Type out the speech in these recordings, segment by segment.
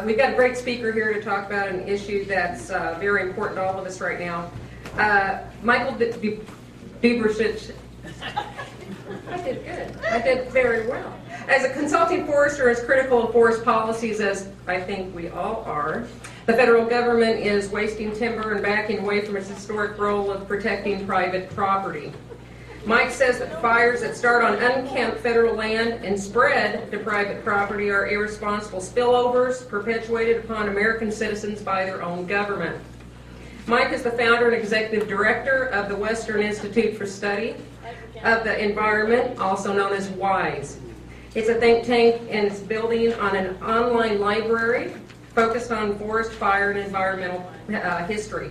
We've got a great speaker here to talk about an issue that's very important to all of us right now. Michael Dubrasich. I did good. I did very well. As a consulting forester, as critical of forest policies as I think we all are, the federal government is wasting timber and backing away from its historic role of protecting private property. Mike says that fires that start on unkempt federal land and spread to private property are irresponsible spillovers perpetuated upon American citizens by their own government. Mike is the founder and executive director of the Western Institute for Study of the Environment, also known as WISE. It's a think tank and it's building on an online library focused on forest, fire, and environmental history.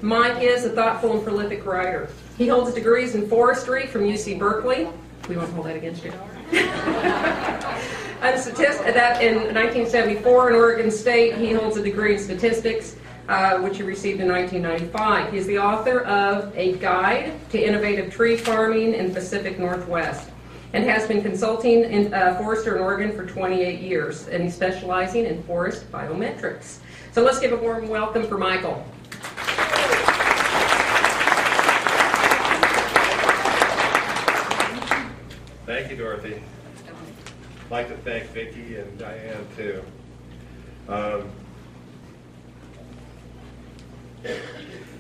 Mike is a thoughtful and prolific writer. He holds degrees in forestry from UC Berkeley. We won't hold that against you. That in 1974 in Oregon State, he holds a degree in statistics, which he received in 1995. He's the author of A Guide to Innovative Tree Farming in the Pacific Northwest, and has been consulting in forester in Oregon for 28 years, and he's specializing in forest biometrics. So let's give a warm welcome for Michael. Thank you, Dorothy. I'd like to thank Vicki and Diane, too.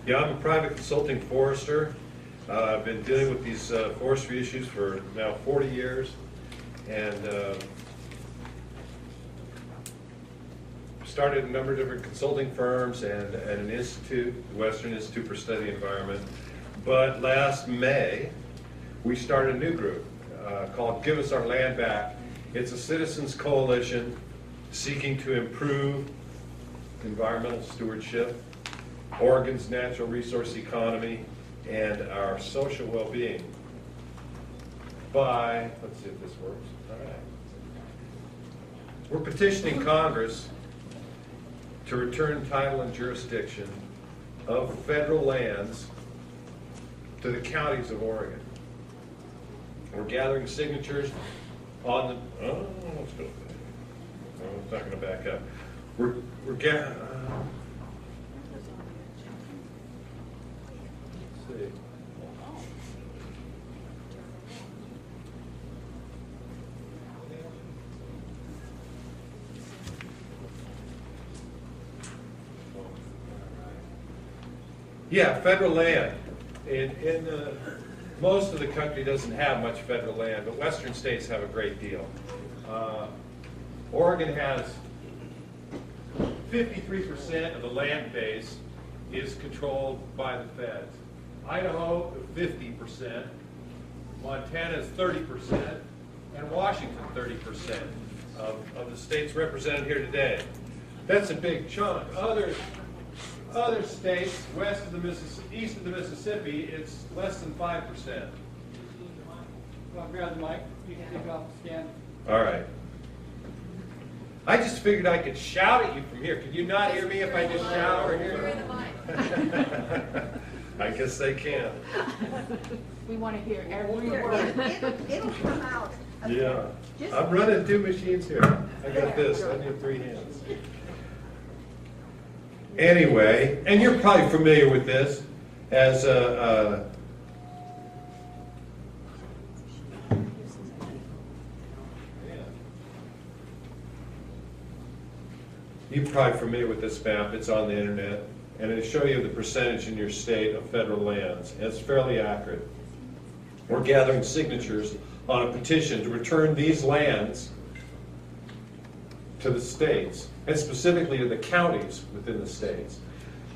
Yeah, I'm a private consulting forester. I've been dealing with these forestry issues for now 40 years. And started a number of different consulting firms and an institute, the Western Institute for Study the Environment. But last May, we started a new group called Give Us Our Land Back. It's a citizens coalition seeking to improve environmental stewardship, Oregon's natural resource economy, and our social well-being by, let's see if this works. All right. We're petitioning Congress to return title and jurisdiction of federal lands to the counties of Oregon. We're gathering signatures on the. Oh, let's go. No, it's not going to back up. We're gathering. Let's see. Yeah, federal land. Most of the country doesn't have much federal land, but western states have a great deal. Oregon has 53% of the land base is controlled by the feds. Idaho, 50%. Montana is 30%. And Washington, 30% of the states represented here today. That's a big chunk. Other states west of the east of the Mississippi, it's less than 5%. Well, grab the mic. You can take off the stand. All right. I just figured I could shout at you from here. Could you not hear me if I just shout over here? I guess they can. We want to hear every word. It'll come out. Yeah. I'm running two machines here. I got this. I need three hands. Anyway, and you're probably familiar with this as you're probably familiar with this map. It's on the internet, and it'll show you the percentage in your state of federal lands. And it's fairly accurate. We're gathering signatures on a petition to return these lands to the states, and specifically to the counties within the states.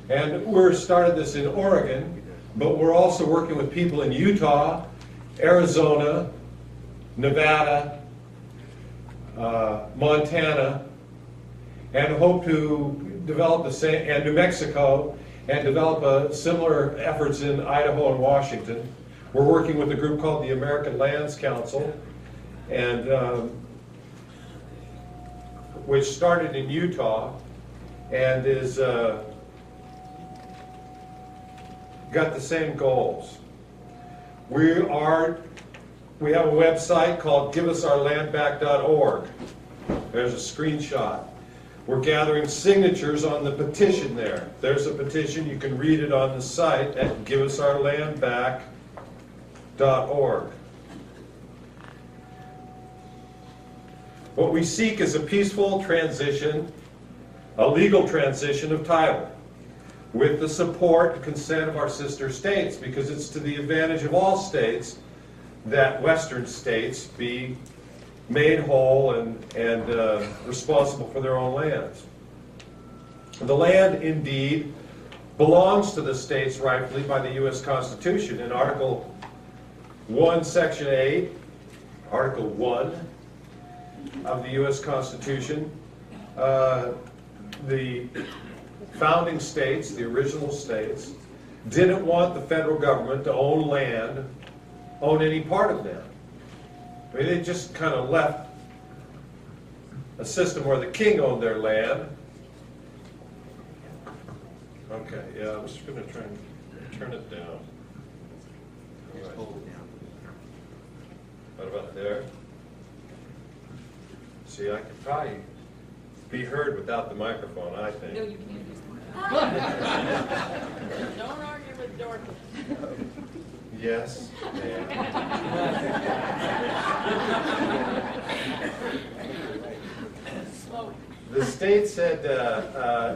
And we're started this in Oregon, but we're also working with people in Utah, Arizona, Nevada, Montana, and hope to develop the same, and New Mexico, and develop similar efforts in Idaho and Washington. We're working with a group called the American Lands Council, and which started in Utah and is got the same goals. We have a website called giveusourlandback.org. There's a screenshot. We're gathering signatures on the petition there. There's a petition. You can read it on the site at giveusOurlandback.org. What we seek is a peaceful transition, a legal transition of title, with the support and consent of our sister states, because it's to the advantage of all states that Western states be made whole and responsible for their own lands. The land, indeed, belongs to the states rightfully by the U.S. Constitution. In Article 1, Section 8, Article 1 of the U.S. Constitution, the founding states, the original states, didn't want the federal government to own land, own any part of them. I mean, they just kind of left a system where the king owned their land. Okay, yeah, I'm just going to try and turn it down. All right. What about there? See, I could probably be heard without the microphone, I think. No, you can't use Don't argue with Dorothy. Yes, ma'am. Smoke. The state said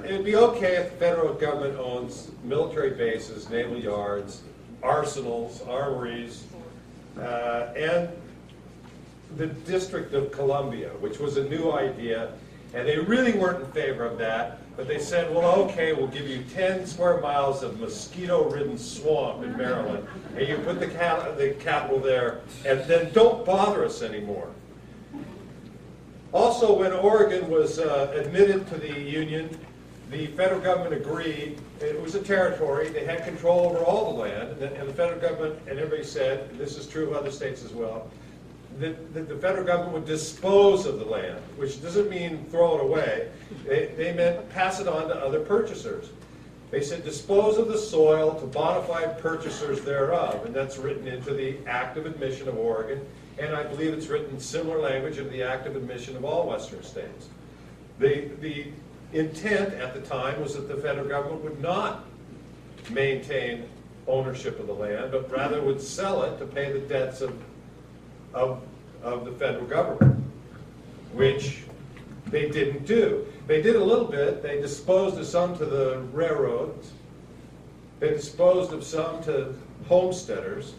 it would be okay if the federal government owns military bases, naval yards, arsenals, armories, and the District of Columbia, which was a new idea, and they really weren't in favor of that, but they said, well, okay, we'll give you 10 square miles of mosquito-ridden swamp in Maryland, and you put the capital there, and then don't bother us anymore. Also, when Oregon was admitted to the Union, the federal government agreed. It was a territory. They had control over all the land, and the federal government, and everybody said, and this is true of other states as well, that the federal government would dispose of the land, which doesn't mean throw it away. They meant pass it on to other purchasers. They said dispose of the soil to bona fide purchasers thereof, and that's written into the Act of Admission of Oregon, and I believe it's written in similar language in the Act of Admission of all Western states. The intent at the time was that the federal government would not maintain ownership of the land, but rather would sell it to pay the debts of the federal government, which they didn't do. They did a little bit. They disposed of some to the railroads. They disposed of some to homesteaders.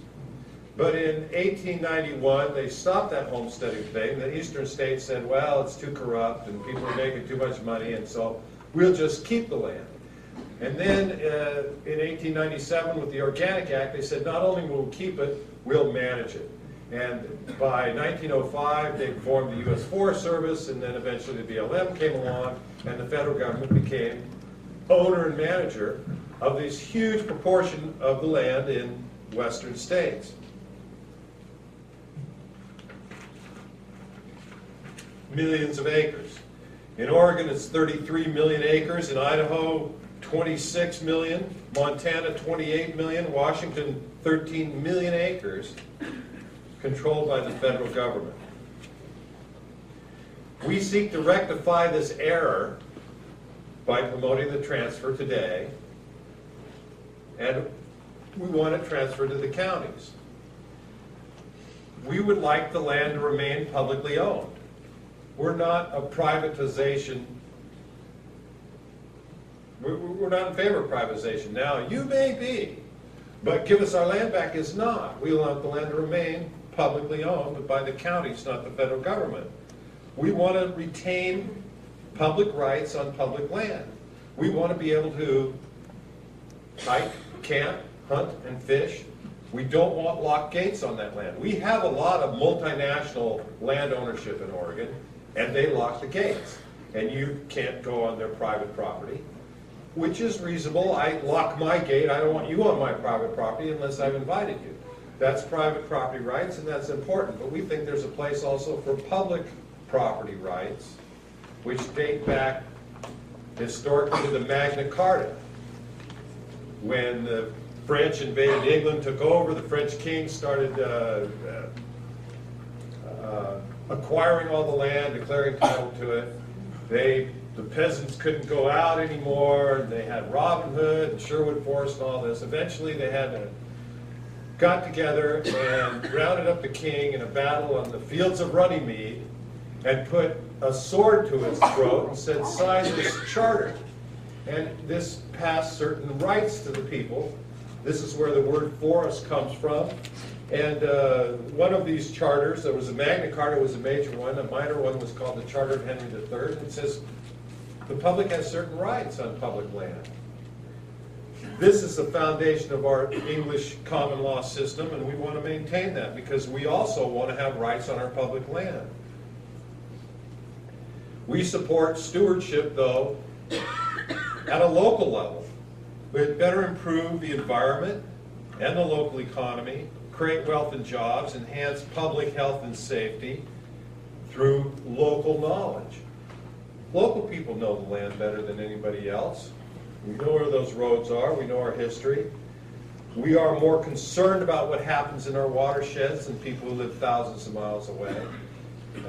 But in 1891, they stopped that homesteading thing. The eastern states said, well, it's too corrupt and people are making too much money, and so we'll just keep the land. And then in 1897, with the Organic Act, they said not only will we keep it, we'll manage it. And by 1905, they formed the U.S. Forest Service, and then eventually the BLM came along, and the federal government became owner and manager of this huge proportion of the land in western states. Millions of acres. In Oregon, it's 33 million acres. In Idaho, 26 million. Montana, 28 million. Washington, 13 million acres controlled by the federal government. We seek to rectify this error by promoting the transfer today, and we want it transferred to the counties. We would like the land to remain publicly owned. We're not a privatization. We're not in favor of privatization. Now, you may be, but Give Us Our Land Back is not. We want the land to remain publicly owned, but by the counties, not the federal government. We want to retain public rights on public land. We want to be able to hike, camp, hunt, and fish. We don't want locked gates on that land. We have a lot of multinational land ownership in Oregon, and they lock the gates. And you can't go on their private property, which is reasonable. I lock my gate. I don't want you on my private property unless I've invited you. That's private property rights, and that's important. But we think there's a place also for public property rights, which date back historically to the Magna Carta. When the French invaded England, took over, the French king started acquiring all the land, declaring title to it. They the peasants couldn't go out anymore, and they had Robin Hood and Sherwood Forest and all this. Eventually they got together and rounded up the king in a battle on the fields of Runnymede and put a sword to his throat and said, sign this charter. And this passed certain rights to the people. This is where the word forest comes from. And one of these charters, there was a Magna Carta, was a major one. A minor one was called the Charter of Henry III. And it says the public has certain rights on public land. This is the foundation of our English common law system, and we want to maintain that because we also want to have rights on our public land. We support stewardship, though, at a local level. We'd better improve the environment and the local economy, create wealth and jobs, enhance public health and safety through local knowledge. Local people know the land better than anybody else. We know where those roads are. We know our history. We are more concerned about what happens in our watersheds than people who live thousands of miles away.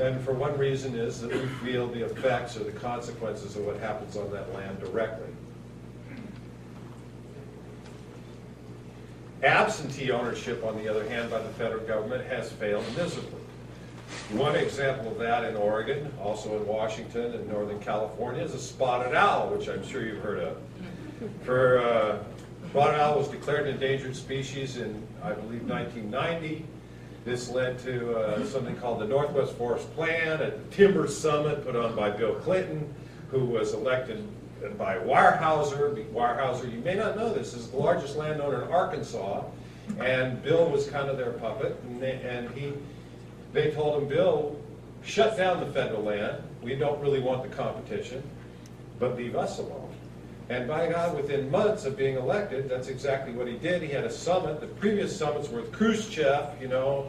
And for one reason is that we feel the effects or the consequences of what happens on that land directly. Absentee ownership, on the other hand, by the federal government has failed miserably. One example of that in Oregon, also in Washington and Northern California, is a spotted owl, which I'm sure you've heard of. Spotted owl was declared an endangered species in, I believe, 1990. This led to something called the Northwest Forest Plan, a timber summit put on by Bill Clinton, who was elected by Weyerhaeuser. Weyerhaeuser, you may not know this, is the largest landowner in Arkansas, and Bill was kind of their puppet, and they told him, Bill, shut down the federal land. We don't really want the competition, but leave us alone. And by God, within months of being elected, that's exactly what he did. He had a summit. The previous summits were with Khrushchev,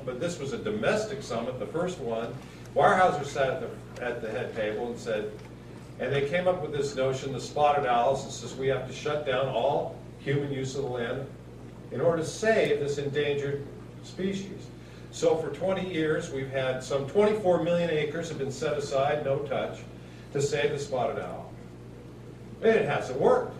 but this was a domestic summit, the first one. Weyerhaeuser sat at the head table and said, and they came up with this notion, the spotted owls, and says we have to shut down all human use of the land in order to save this endangered species. So for 20 years, we've had some 24 million acres have been set aside, no touch, to save the spotted owl. And it hasn't worked.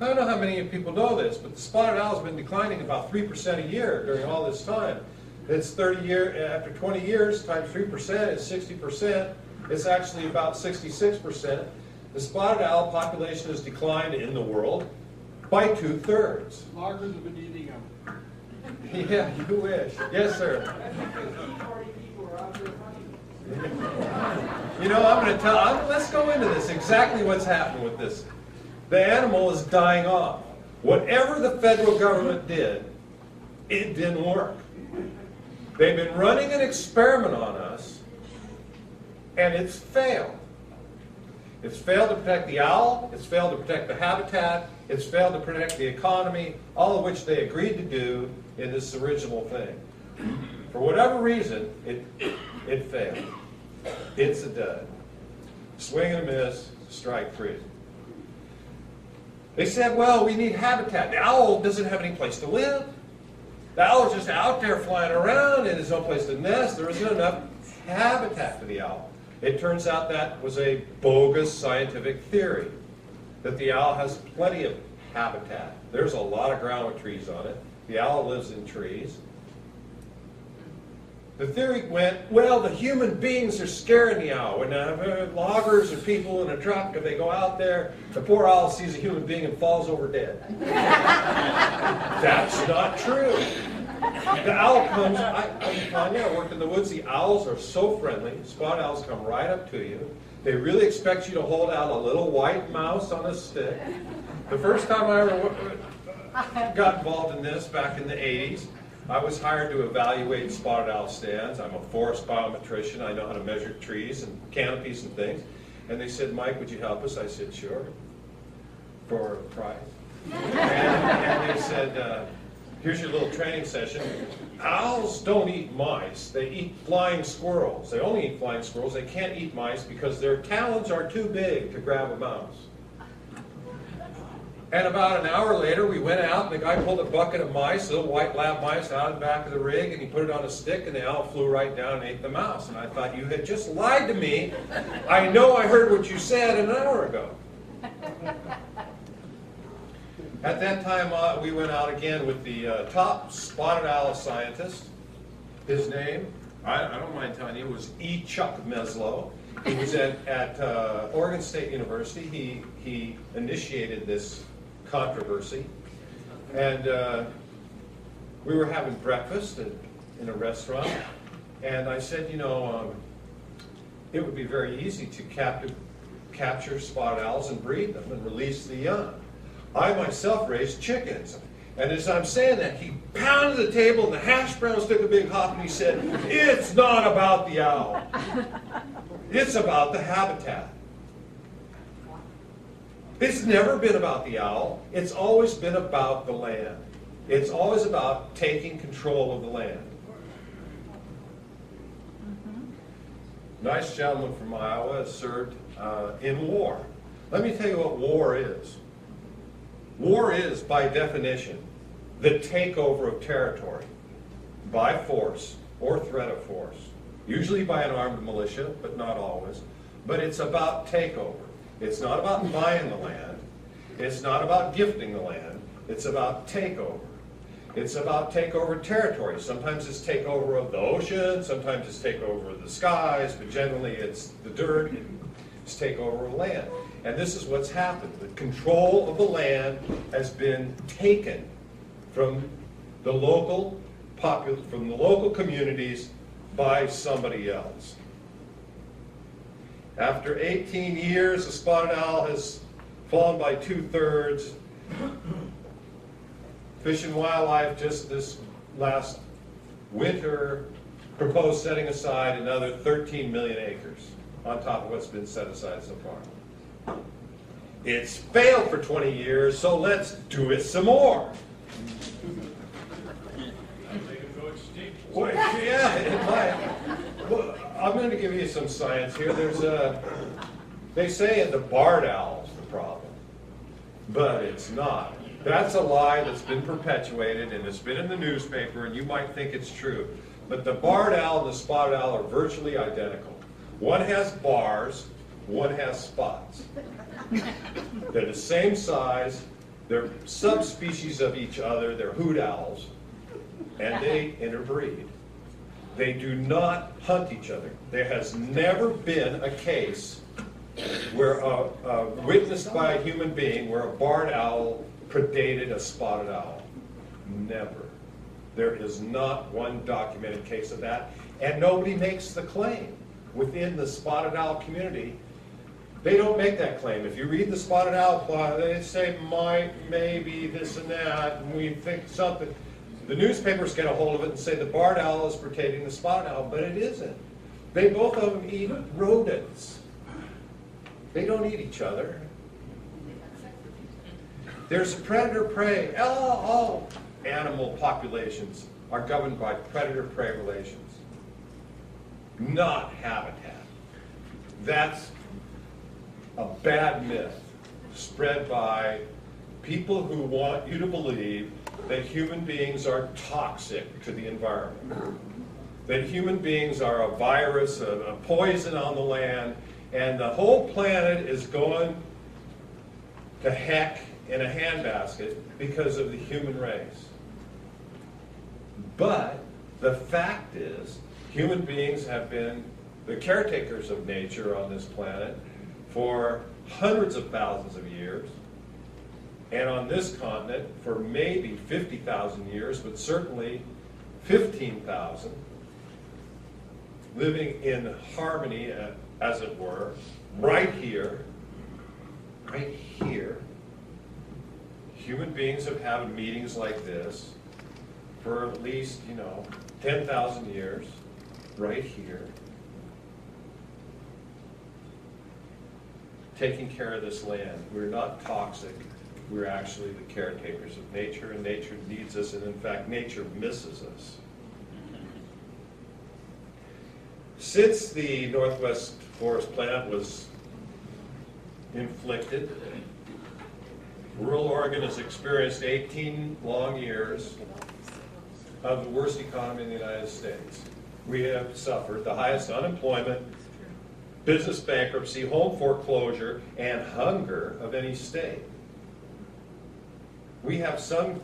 I don't know how many people know this, but the spotted owl has been declining about 3% a year during all this time. It's after 20 years times 3% is 60%. It's actually about 66%. The spotted owl population has declined in the world by 2/3. Loggers have been eating them. Yeah, you wish. Yes, sir. I'm going to let's go into this, exactly what's happening with this. The animal is dying off. Whatever the federal government did, it didn't work. They've been running an experiment on us, and it's failed. It's failed to protect the owl, it's failed to protect the habitat, it's failed to protect the economy, all of which they agreed to do in this original thing. For whatever reason, it failed. It's a dud. Swing and a miss, strike three. They said, well, we need habitat. The owl doesn't have any place to live. The owl is just out there flying around and there's no place to nest. There isn't enough habitat for the owl. It turns out that was a bogus scientific theory, that the owl has plenty of habitat. There's a lot of ground with trees on it. The owl lives in trees. The theory went, well, the human beings are scaring the owl. When loggers or people in a truck, if they go out there, the poor owl sees a human being and falls over dead. That's not true. The owl comes, I'm telling you, I worked in the woods, the owls are so friendly. Spot owls come right up to you. They really expect you to hold out a little white mouse on a stick. The first time I ever got involved in this, back in the 80s, I was hired to evaluate spotted owl stands. I'm a forest biometrician. I know how to measure trees and canopies and things. And they said, Mike, would you help us? I said, sure. For a price. And they said, here's your little training session. Owls don't eat mice. They eat flying squirrels. They only eat flying squirrels. They can't eat mice because their talons are too big to grab a mouse. And about an hour later, we went out, and the guy pulled a bucket of mice, little white lab mice, out of the back of the rig, and he put it on a stick, and the owl flew right down and ate the mouse. And I thought, you had just lied to me. I know I heard what you said an hour ago. At that time, we went out again with the top spotted owl scientist. His name, I don't mind telling you, was E. Chuck Meslow. He was at Oregon State University. He initiated this controversy. And we were having breakfast in a restaurant. And I said, you know, it would be very easy to capture spotted owls and breed them and release the young. I myself raised chickens. And as I'm saying that, he pounded the table and the hash browns took a big hop and he said, it's not about the owl. It's about the habitat. It's never been about the owl. It's always been about the land. It's always about taking control of the land. Nice gentleman from Iowa has served in war. Let me tell you what war is. War is, by definition, the takeover of territory by force or threat of force. Usually by an armed militia, but not always. But it's about takeover. It's not about buying the land. It's not about gifting the land. It's about takeover. It's about takeover territory. Sometimes it's takeover of the ocean, sometimes it's takeover of the skies, but generally it's the dirt, it's takeover of land. And this is what's happened. The control of the land has been taken from the local communities by somebody else. After 18 years, the spotted owl has fallen by 2/3. Fish and Wildlife just this last winter proposed setting aside another 13 million acres on top of what's been set aside so far. It's failed for 20 years, so let's do it some more. Well, yeah, it might. Well, I'm going to give you some science here. They say the barred owl's the problem, but it's not. That's a lie that's been perpetuated, and it's been in the newspaper, and you might think it's true. But the barred owl and the spotted owl are virtually identical. One has bars, one has spots. They're the same size, they're subspecies of each other, they're hoot owls, and they interbreed. They do not hunt each other. There has never been a case where witnessed by a human being where a barred owl predated a spotted owl. Never. There is not one documented case of that, and nobody makes the claim within the spotted owl community. They don't make that claim. If you read the spotted owl plot, they say might, maybe, this and that, and we think something. The newspapers get a hold of it and say the barred owl is predating the spotted owl, but it isn't. They both of them eat rodents. They don't eat each other. There's predator-prey. All animal populations are governed by predator-prey relations, not habitat. That's a bad myth spread by people who want you to believe that human beings are toxic to the environment, that human beings are a virus, a poison on the land, and the whole planet is going to heck in a handbasket because of the human race. But the fact is, human beings have been the caretakers of nature on this planet for hundreds of thousands of years, and on this continent for maybe 50,000 years, but certainly 15,000, living in harmony, as it were, right here. Human beings have had meetings like this for at least, 10,000 years, right here. Taking care of this land. We're not toxic. We're actually the caretakers of nature, and nature needs us, and in fact, nature misses us. Since the Northwest Forest Plant was inflicted, Rural Oregon has experienced 18 long years of the worst economy in the United States. We have suffered the highest unemployment, business bankruptcy, home foreclosure, and hunger of any state. We have some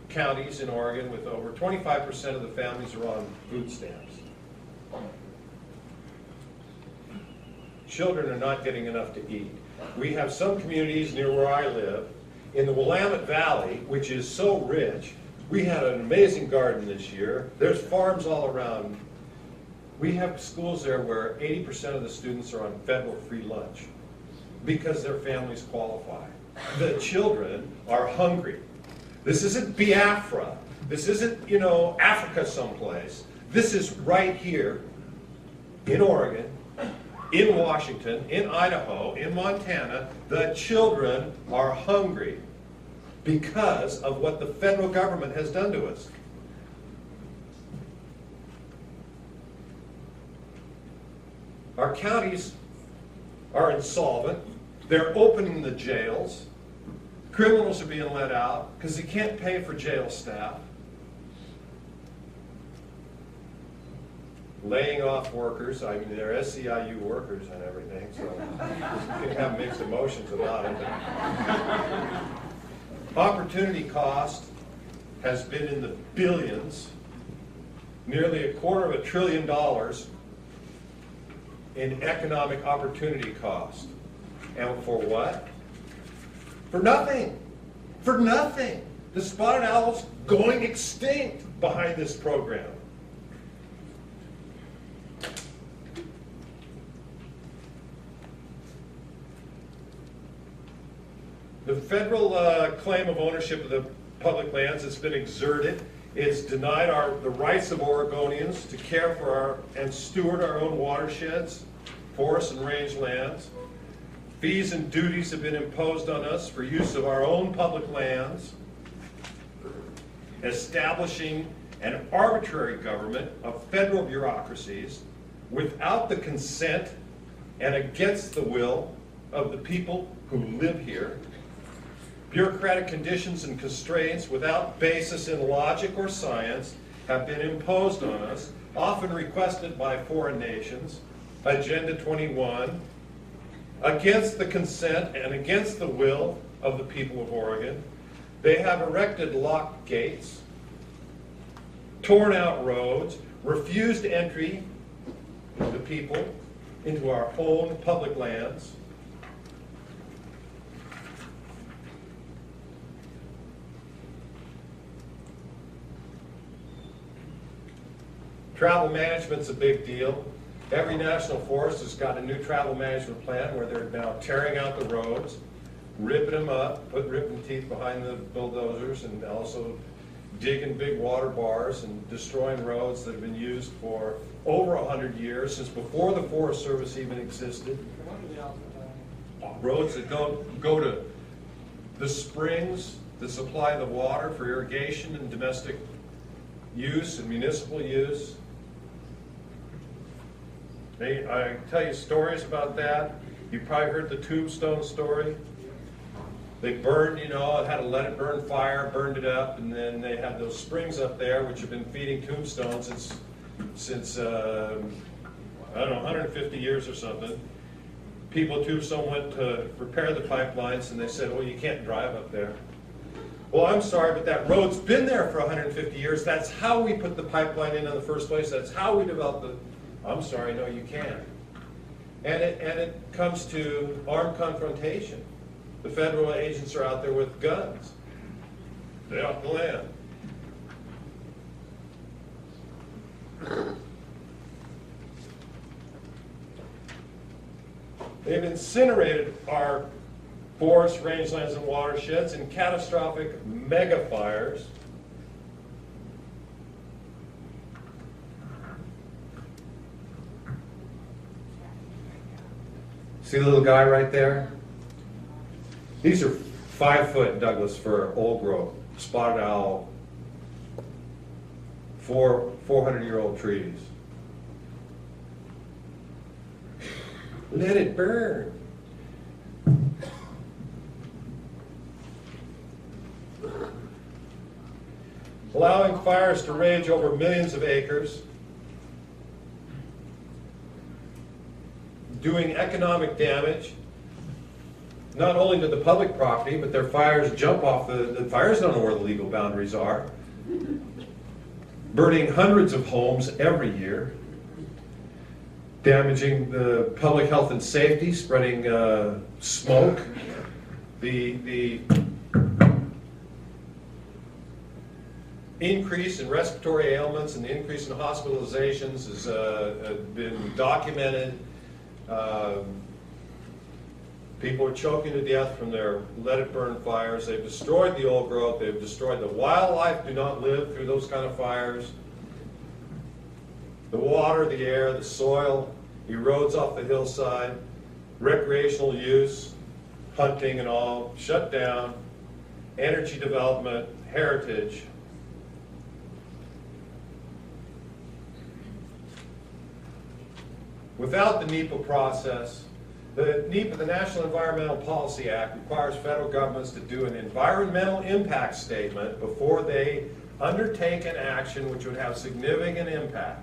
counties in Oregon with over 25% of the families are on food stamps. Children are not getting enough to eat. We have some communities near where I live, in the Willamette Valley, which is so rich. We had an amazing garden this year. There's farms all around. We have schools there where 80% of the students are on federal free lunch because their families qualify. The children are hungry. This isn't Biafra. This isn't, Africa someplace. This is right here in Oregon, in Washington, in Idaho, in Montana. The children are hungry because of what the federal government has done to us. Our counties are insolvent. They're opening the jails. Criminals are being let out because they can't pay for jail staff. Laying off workers. I mean, they're SEIU workers and everything, so you can have mixed emotions about it. Opportunity cost has been in the billions, nearly $250 billion in economic opportunity cost. And for what? For nothing. For nothing. The spotted owl's going extinct behind this program. The federal claim of ownership of the public lands has been exerted. It's denied the rights of Oregonians to care for and steward our own watersheds, forests, and rangelands. Fees and duties have been imposed on us for use of our own public lands, establishing an arbitrary government of federal bureaucracies without the consent and against the will of the people who live here. Bureaucratic conditions and constraints without basis in logic or science have been imposed on us, often requested by foreign nations, Agenda 21, against the consent and against the will of the people of Oregon. They have erected locked gates, torn out roads, refused entry of the people into our own public lands. Travel management's a big deal. Every national forest has got a new travel management plan where they're now tearing out the roads, ripping them up, putting ripping teeth behind the bulldozers, and also digging big water bars and destroying roads that have been used for over 100 years, since before the Forest Service even existed. Roads that go to the springs that supply the water for irrigation and domestic use and municipal use. I tell you stories about that. You probably heard the Tombstone story. They burned, had a let it burn fire, burned it up, and then they had those springs up there which have been feeding Tombstone since I don't know, 150 years or something. People at Tombstone went to repair the pipelines, and they said, well, you can't drive up there. Well, I'm sorry, but that road's been there for 150 years. That's how we put the pipeline in the first place. That's how we developed the... I'm sorry, no, you can't. And it comes to armed confrontation. The federal agents are out there with guns. Stay off the land. They've incinerated our forests, rangelands, and watersheds in catastrophic mega fires. See the little guy right there? These are 5-foot Douglas fir, old growth, spotted owl, 400-year-old trees. Let it burn. allowing fires to rage over millions of acres, doing economic damage, not only to the public property, but their fires jump off the fires don't know where the legal boundaries are, burning hundreds of homes every year, damaging the public health and safety, spreading smoke. The increase in respiratory ailments and the increase in hospitalizations has been documented. People are choking to death from their let-it-burn fires. They've destroyed the old growth. They've destroyed the wildlife. Do not live through those kind of fires. The water, the air, the soil erodes off the hillside. Recreational use, hunting and all, shut down. Energy development, heritage. Without the NEPA process, the NEPA, the National Environmental Policy Act, requires federal governments to do an environmental impact statement before they undertake an action which would have significant impact.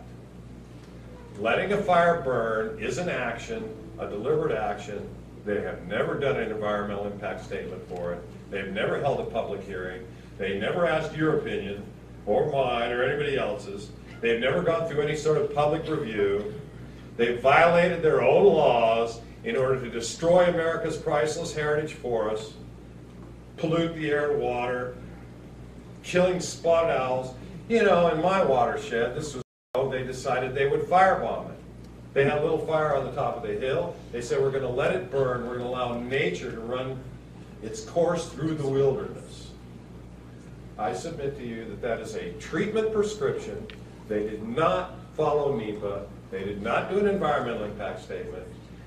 Letting a fire burn is an action, a deliberate action. They have never done an environmental impact statement for it. They've never held a public hearing. They never asked your opinion, or mine, or anybody else's. They've never gone through any sort of public review. They've violated their own laws in order to destroy America's priceless heritage forests, pollute the air and water, killing spotted owls. You know, in my watershed, they decided they would firebomb it. They had a little fire on the top of the hill. They said, we're going to let it burn. We're going to allow nature to run its course through the wilderness. I submit to you that that is a treatment prescription. They did not follow NEPA. They did not do an environmental impact statement.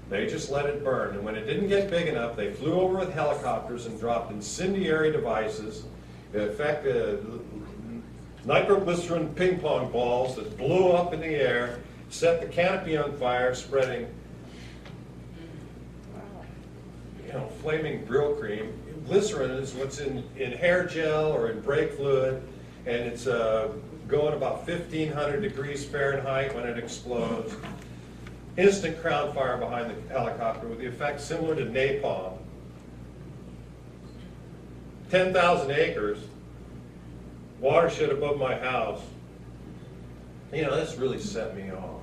They just let it burn. And when it didn't get big enough, they flew over with helicopters and dropped incendiary devices, in effect, nitroglycerin ping pong balls that blew up in the air, set the canopy on fire, spreading, flaming grill cream. Glycerin is what's in hair gel or in brake fluid, and it's going about 1,500 degrees Fahrenheit when it explodes. Instant crown fire behind the helicopter with the effect similar to napalm. 10,000 acres, watershed above my house. This really set me off.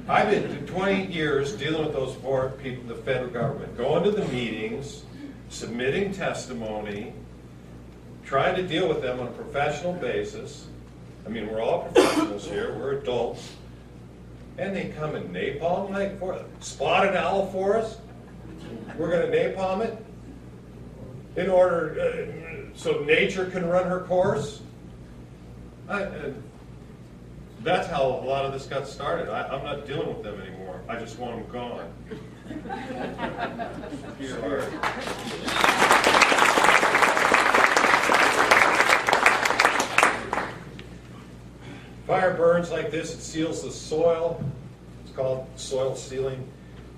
I've been 20 years dealing with those four people, the federal government, going to the meetings, submitting testimony, trying to deal with them on a professional basis. We're all professionals here, we're adults. And they come and napalm like spotted owl for us. We're going to napalm it in order so nature can run her course. That's how a lot of this got started. I'm not dealing with them anymore. I just want them gone. Sorry. Fire burns like this, it seals the soil. It's called soil sealing.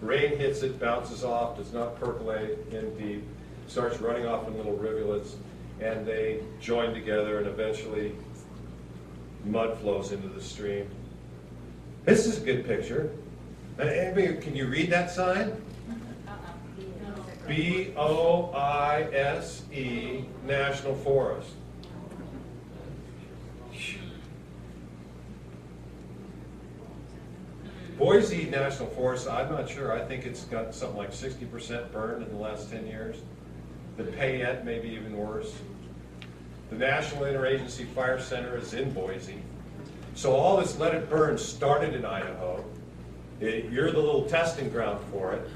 Rain hits it, bounces off, does not percolate in deep, starts running off in little rivulets, and they join together, and eventually mud flows into the stream. This is a good picture. Anybody, can you read that sign? B-O-I-S-E, National Forest. Boise National Forest, I'm not sure. I think it's got something like 60% burned in the last 10 years. The Payette may be even worse. The National Interagency Fire Center is in Boise. So all this Let It Burn started in Idaho. You're the little testing ground for it.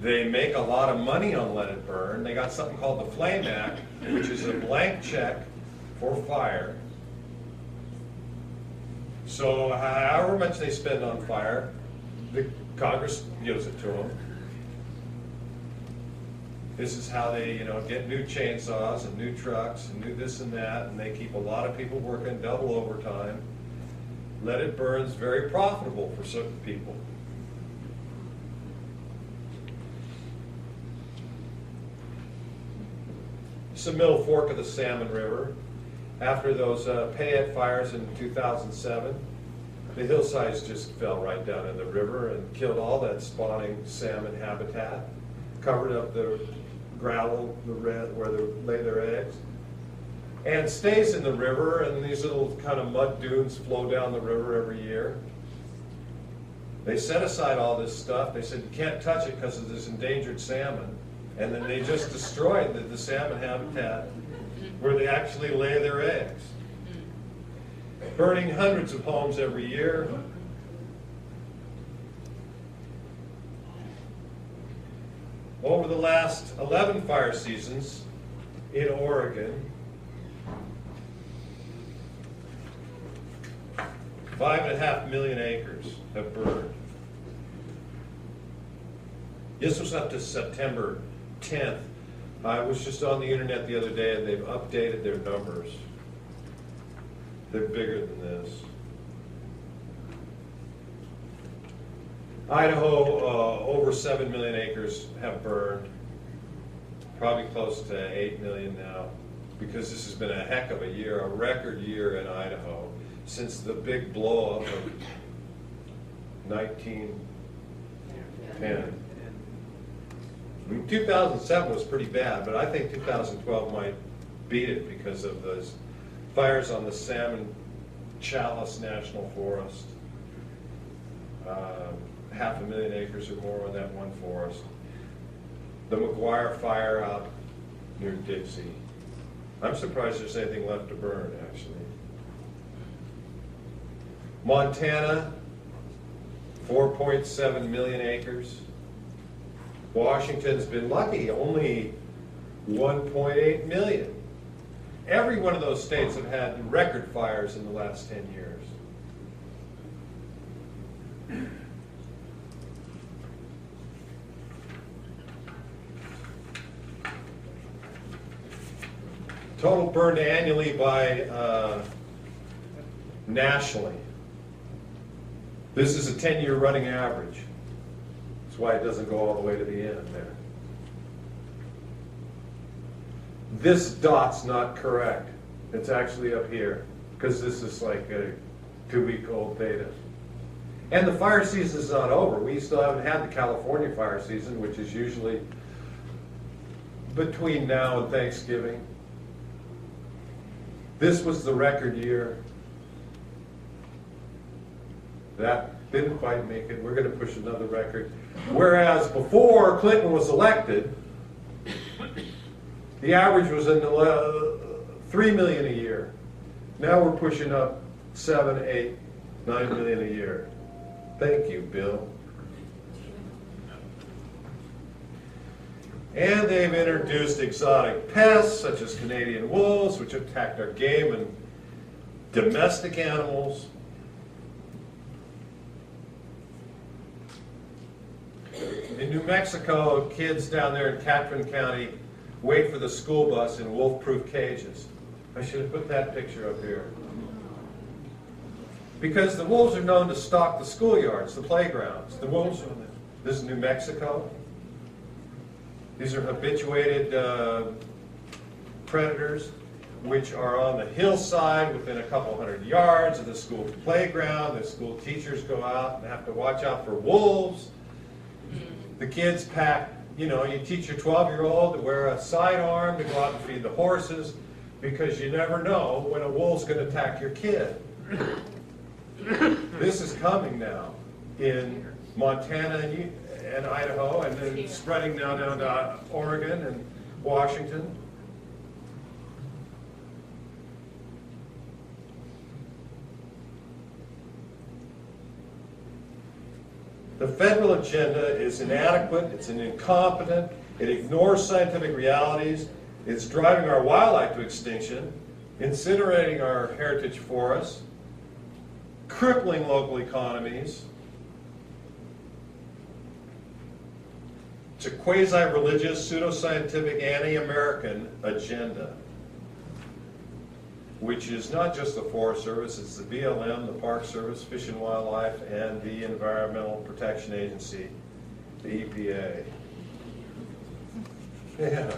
They make a lot of money on Let It Burn. They got something called the Flame Act, which is a blank check for fire. So however much they spend on fire, the Congress gives it to them. This is how they, get new chainsaws and new trucks and new this and that, and they keep a lot of people working double overtime. Let It Burn is very profitable for certain people. It's the middle fork of the Salmon River. after those Payette fires in 2007, the hillsides just fell right down in the river and killed all that spawning salmon habitat, covered up the gravel, where they lay their eggs, and stays in the river, and these little kind of mud dunes flow down the river every year. They set aside all this stuff. They said you can't touch it because of this endangered salmon, and then they just destroyed the salmon habitat where they actually lay their eggs, burning hundreds of homes every year. Over the last 11 fire seasons in Oregon, 5.5 million acres have burned. This was up to September 10th. I was just on the internet the other day and they've updated their numbers. They're bigger than this. Idaho, over 7 million acres have burned. Probably close to 8 million now, because this has been a heck of a year, a record year in Idaho since the big blow up of 1910. I mean, 2007 was pretty bad, but I think 2012 might beat it because of those fires on the Salmon Chalice National Forest. 500,000 acres or more on that one forest. The McGuire fire out near Dixie. I'm surprised there's anything left to burn, actually. Montana, 4.7 million acres. Washington's been lucky, only 1.8 million. Every one of those states have had record fires in the last 10 years. Total burned annually by nationally. This is a 10-year running average. That's why it doesn't go all the way to the end there. This dot's not correct. It's actually up here, because this is like a 2-week-old data. And the fire season's not over. We still haven't had the California fire season, which is usually between now and Thanksgiving. This was the record year. That didn't quite make it. We're going to push another record. Whereas before Clinton was elected, the average was in the 3 million a year. Now we're pushing up 7, 8, 9 million a year. Thank you, Bill. And they've introduced exotic pests such as Canadian wolves, which attacked our game and domestic animals. In New Mexico, kids down there in Catron County wait for the school bus in wolf-proof cages. I should have put that picture up here. Because the wolves are known to stalk the schoolyards, the playgrounds. The wolves are there. This is New Mexico. These are habituated predators, which are on the hillside within a couple hundred yards of the school playground. The school teachers go out and have to watch out for wolves. The kids pack, you teach your 12-year-old to wear a sidearm to go out and feed the horses, because you never know when a wolf's going to attack your kid. This is coming now in Montana and Idaho, and then spreading now down to Oregon and Washington. The federal agenda is inadequate, it's incompetent, it ignores scientific realities, it's driving our wildlife to extinction, incinerating our heritage forests, crippling local economies. It's a quasi-religious, pseudoscientific, anti-American agenda, which is not just the Forest Service, it's the BLM, the Park Service, Fish and Wildlife, and the Environmental Protection Agency, the EPA. Yeah.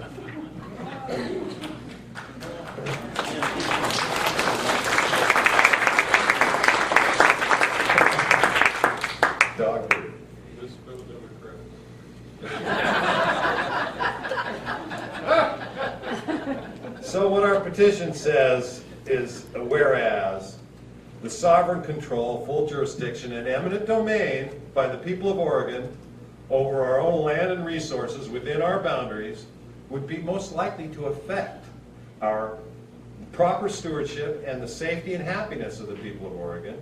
Dog food. This goes over credit. So what our petition says is, whereas the sovereign control, full jurisdiction, and eminent domain by the people of Oregon over our own land and resources within our boundaries would be most likely to affect our proper stewardship and the safety and happiness of the people of Oregon.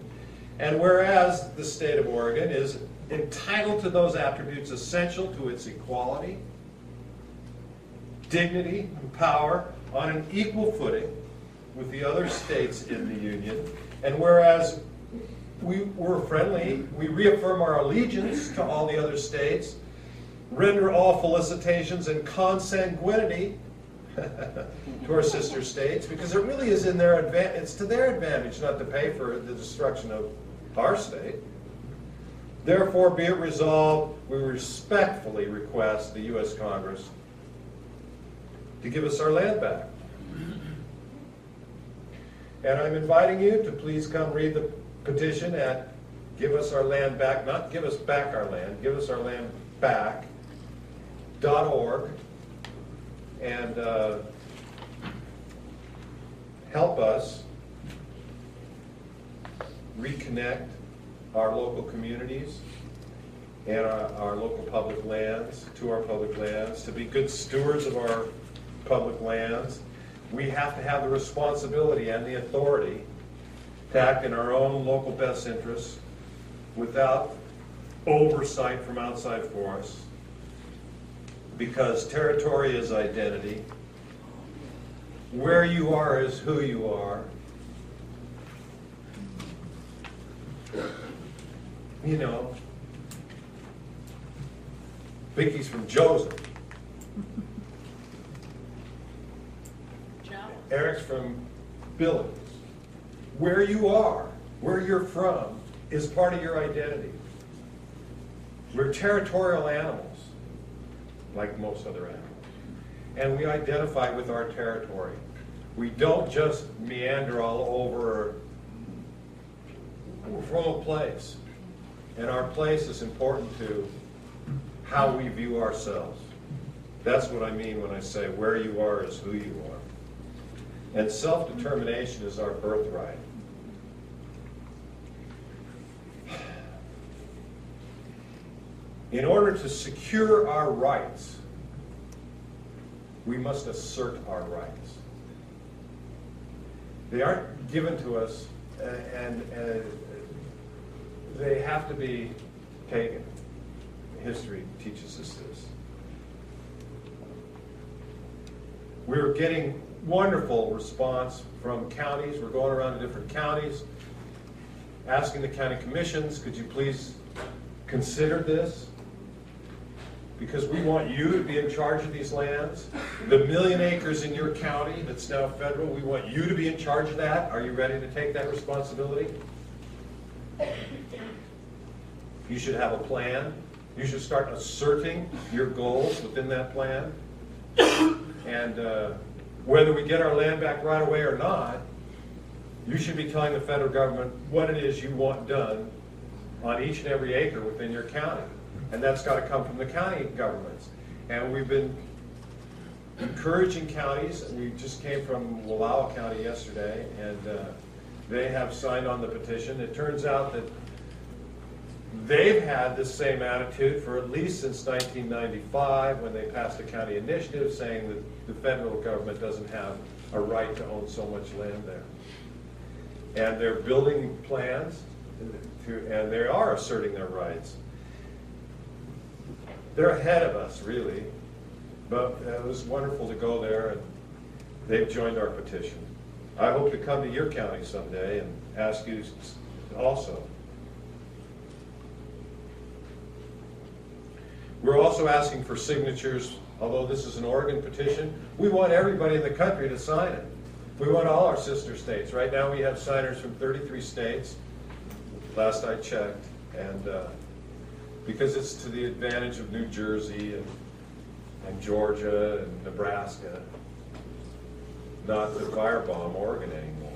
And whereas the state of Oregon is entitled to those attributes essential to its equality, dignity, and power on an equal footing with the other states in the Union, and whereas we're friendly, we reaffirm our allegiance to all the other states, render all felicitations and consanguinity to our sister states, because it really is in their advantage. It's to their advantage not to pay for the destruction of our state. Therefore, be it resolved, we respectfully request the U.S. Congress to give us our land back. And I'm inviting you to please come read the petition at give us our land back, not give us back our land, give us our land back.org, and help us reconnect our local communities and our local public lands, to our public lands, to be good stewards of our public lands. We have to have the responsibility and the authority to act in our own local best interests without oversight from outside force, because territory is identity. Where you are is who you are. You know, Vicky's from Joseph. Eric's from Billings. Where you are, where you're from, is part of your identity. We're territorial animals, like most other animals. And we identify with our territory. We don't just meander all over. We're from a place. And our place is important to how we view ourselves. That's what I mean when I say where you are is who you are. And self-determination is our birthright. In order to secure our rights, we must assert our rights. They aren't given to us, and they have to be taken. History teaches us this. We're getting wonderful response from counties. We're going around to different counties, asking the county commissions, could you please consider this? Because we want you to be in charge of these lands. The 1 million acres in your county that's now federal, we want you to be in charge of that. Are you ready to take that responsibility? You should have a plan. You should start asserting your goals within that plan. And whether we get our land back right away or not, you should be telling the federal government what it is you want done on each and every acre within your county. And that's got to come from the county governments. And we've been encouraging counties, and we just came from Wallowa County yesterday, and they have signed on the petition. It turns out that they've had this same attitude for at least since 1995, when they passed a county initiative saying that the federal government doesn't have a right to own so much land there. And they're building plans, and they are asserting their rights. They're ahead of us, really, but it was wonderful to go there, and they've joined our petition. I hope to come to your county someday and ask you also. We're also asking for signatures, although this is an Oregon petition. We want everybody in the country to sign it. We want all our sister states. Right now we have signers from 33 states, last I checked, and because it's to the advantage of New Jersey and Georgia and Nebraska, not to firebomb Oregon anymore.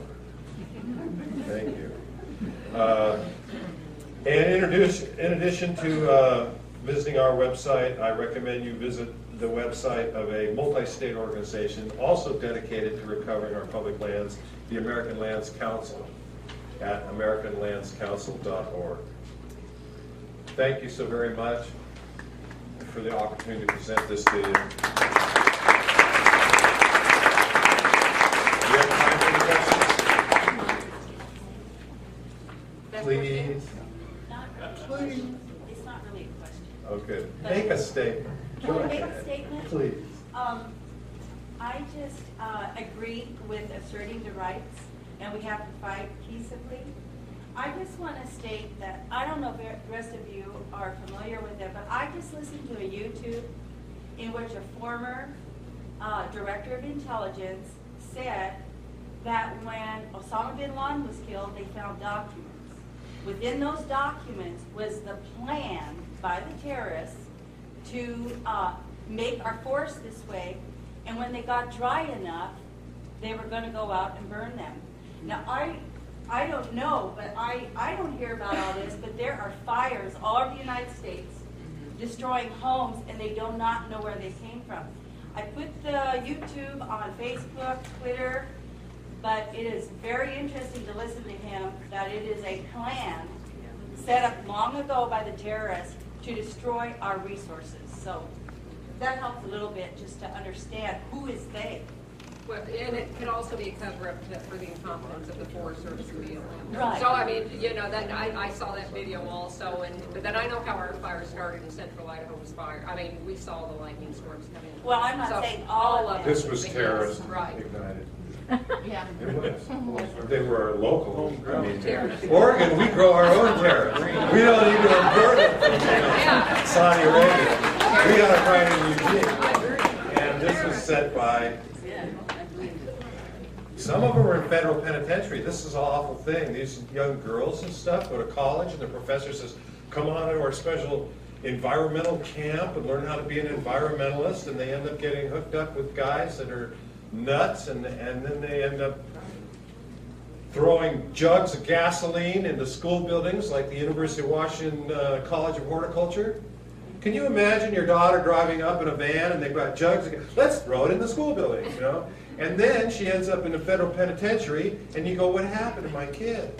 Thank you. And in addition to visiting our website, I recommend you visit the website of a multi-state organization also dedicated to recovering our public lands, the American Lands Council, at americanlandscouncil.org. Thank you so very much for the opportunity to present this to you. Do you have time for any questions? Please. Please. It's not really a question. Okay. Make a statement. Can I make a statement? Please. I just agree with asserting the rights, and we have to fight peaceably. I just want to state that, I don't know if the rest of you are familiar with it, but I just listened to a YouTube in which a former director of intelligence said that when Osama bin Laden was killed, they found documents. Within those documents was the plan by the terrorists to make our force this way, and when they got dry enough, they were going to go out and burn them. Now, I don't know, but I don't hear about all this, but there are fires all over the United States destroying homes, and they do not know where they came from. I put the YouTube on Facebook, Twitter, but it is very interesting to listen to him that it is a plan set up long ago by the terrorists to destroy our resources. So that helps a little bit just to understand who is they. Well, and it can also be a cover-up for the incompetence of the Forest Service and BLM. Right. So, I mean, you know, that I saw that video also, but then I know how our fire started in central Idaho was fire. I mean, we saw the lightning storms coming. Well, I'm not saying all of them. This was terrorist Right. ignited. Yeah. It was. They were local. I mean, Terrorists. Oregon, we grow our own terrorists. We don't even import it from Yeah. Saudi Arabia. We got it right in Eugene. And this was set by, some of them were in federal penitentiary. This is an awful thing. These young girls and stuff go to college and the professor says, come on to our special environmental camp and learn how to be an environmentalist, and they end up getting hooked up with guys that are nuts, and then they end up throwing jugs of gasoline into school buildings like the University of Washington College of Horticulture. Can you imagine your daughter driving up in a van and they've got jugs of let's throw it in the school buildings, you know? And then she ends up in the federal penitentiary, and you go, what happened to my kid?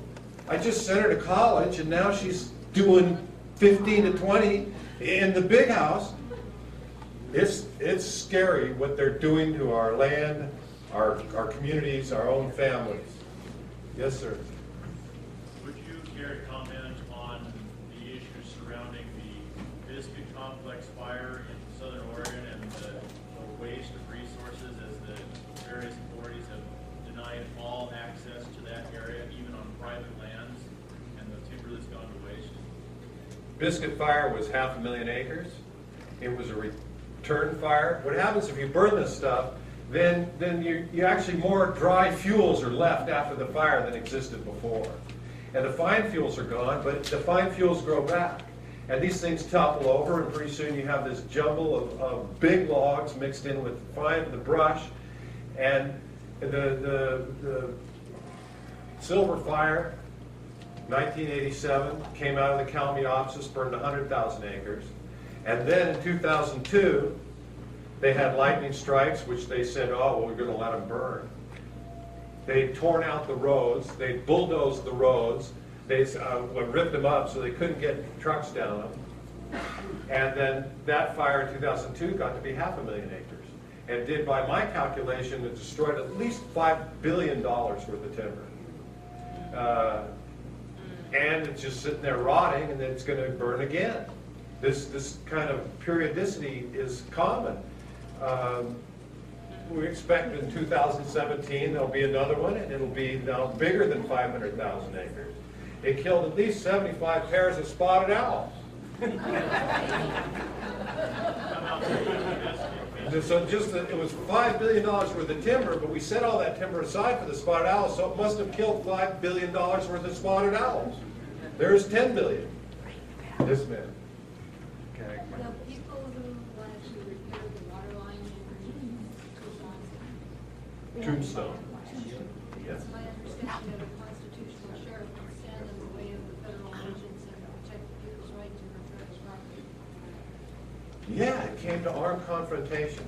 I just sent her to college, and now she's doing 15 to 20 in the big house. It's scary what they're doing to our land, our communities, our own families. Yes, sir. Would you care to comment on the issues surrounding the Biscuit Complex fire in southern Oregon and the waste of resources as the various authorities have denied all access to that area, even on private lands, and the timber that's gone to waste? Biscuit fire was 500,000 acres. It was a return fire. What happens if you burn this stuff, then you actually more dry fuels are left after the fire than existed before. And the fine fuels are gone, but the fine fuels grow back. And these things topple over, and pretty soon you have this jumble of big logs mixed in with the brush. And the Silver Fire, 1987, came out of the Kalmiopsis, burned 100,000 acres. And then in 2002, they had lightning strikes, which they said, oh, well, we're going to let them burn. They'd torn out the roads. They bulldozed the roads. They ripped them up so they couldn't get trucks down them. And then that fire in 2002 got to be 500,000 acres. And did, by my calculation, it destroyed at least $5 billion worth of timber. And it's just sitting there rotting, and then it's going to burn again. This kind of periodicity is common. We expect in 2017 there'll be another one, and it'll be now bigger than 500,000 acres. It killed at least 75 pairs of spotted owls. So it was $5 billion worth of timber, but we set all that timber aside for the spotted owls, so it must have killed $5 billion worth of spotted owls. There's 10 billion. This man. Okay. The people who wanted to repair the water line in Tombstone. Yes. It's my understanding that a constitutional sheriff can stand in the way of the federal agents and Yeah, it came to armed confrontation.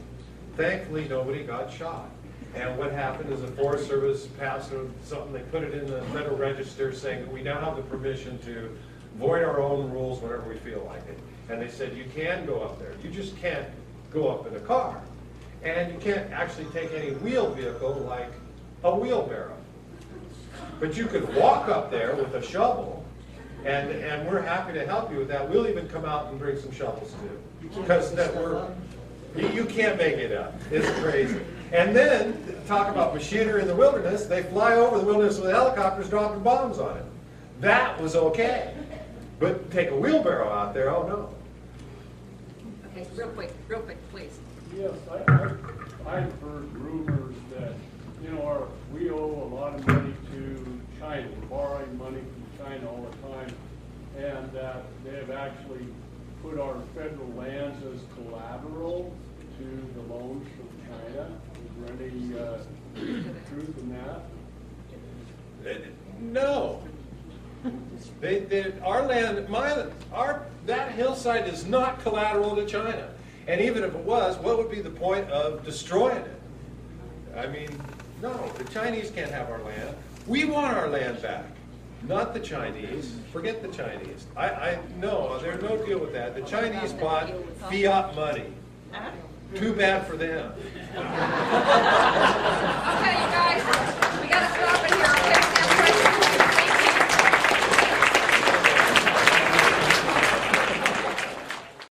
Thankfully, nobody got shot. And what happened is the Forest Service passed something, they put it in the Federal Register saying that we now have the permission to void our own rules whenever we feel like it. And they said you can go up there, you just can't go up in a car. And you can't actually take any wheeled vehicle like a wheelbarrow. But you could walk up there with a shovel, and we're happy to help you with that. We'll even come out and bring some shovels too. Because you can't make it up. It's crazy. And then, talk about machinery in the wilderness, they fly over the wilderness with helicopters dropping bombs on it. That was okay. But take a wheelbarrow out there, oh no. Okay, real quick, please. Yes, I've heard rumors that, we owe a lot of money to China. We're borrowing money from China all the time. And that they have actually put our federal lands as collateral to the loans from China. Is there any truth in that? No. Our land, that hillside is not collateral to China. And even if it was, what would be the point of destroying it? I mean, no, the Chinese can't have our land. We want our land back, not the Chinese. Forget the Chinese. No, there's no deal with that. The Chinese bought fiat money. Too bad for them. Okay, you guys.